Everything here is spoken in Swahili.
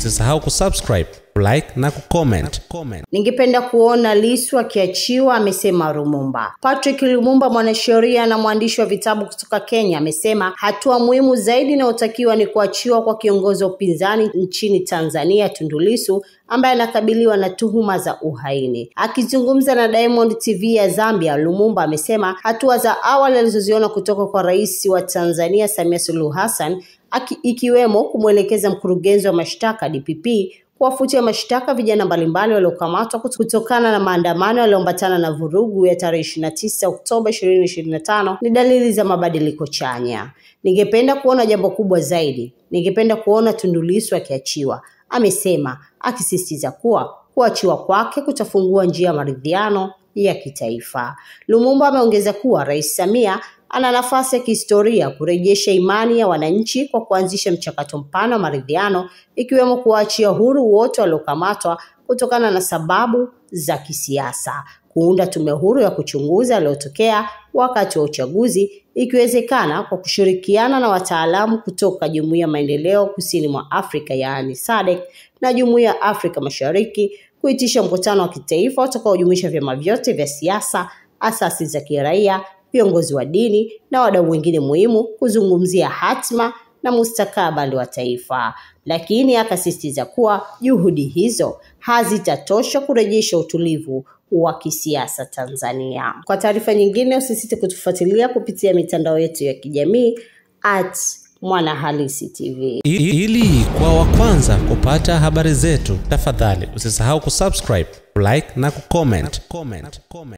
Usisahau kusubscribe, like na kucomment. Ningependa kuona Lissu akiachiwa, amesema Lumumba. Patrick Lumumba, mwanasheria na mwandishi wa vitabu kutoka Kenya, amesema hatua muhimu zaidi inayotakiwa ni kuachiwa kwa kiongozi wa upinzani nchini Tanzania, Tundu Lissu, ambaye anakabiliwa na tuhuma za uhaini. Akizungumza na Diamond TV ya Zambia, Lumumba amesema hatua za awali alizoziona kutoka kwa Rais wa Tanzania Samia Suluhu Hassan, ikiwemo kumwelekeza mkurugenzi wa mashtaka DPP kuwafutia mashtaka vijana mbalimbali waliokamatwa kutokana na maandamano yaliyoambatana na vurugu ya tarehe 29 Oktoba 2025, ni dalili za mabadiliko chanya. Ningependa kuona jambo kubwa zaidi. Ningependa kuona Tundu Lissu akiachiwa, amesema, akisisitiza kuwa kuachiwa kwake kutafungua njia ya maridhiano ya kitaifa. Lumumba ameongeza kuwa Rais Samia ana nafasi ya kihistoria kurejesha imani ya wananchi kwa kuanzisha mchakato mpana wa maridhiano, ikiwemo kuachia huru wote waliokamatwa kutokana na sababu za kisiasa, kuunda tume huru ya kuchunguza yaliyotokea wakati wa uchaguzi, ikiwezekana kwa kushirikiana na wataalamu kutoka Jumuiya ya Maendeleo Kusini mwa Afrika yaani SADC na Jumuiya ya Afrika Mashariki, kuitisha mkutano wa kitaifa utakaojumuisha vyama vyote vya siasa, asasi za kiraia, viongozi wa dini na wadau wengine muhimu kuzungumzia hatima na mustakabali wa taifa. Lakini akasisitiza kuwa juhudi hizo hazitatosha kurejesha utulivu wa kisiasa Tanzania. Kwa taarifa nyingine, usisite kutufuatilia kupitia mitandao yetu ya kijamii @Mwanahalisi TV. Ili kwa wa kwanza kupata habari zetu, tafadhali usisahau kusubscribe, like na kucomment.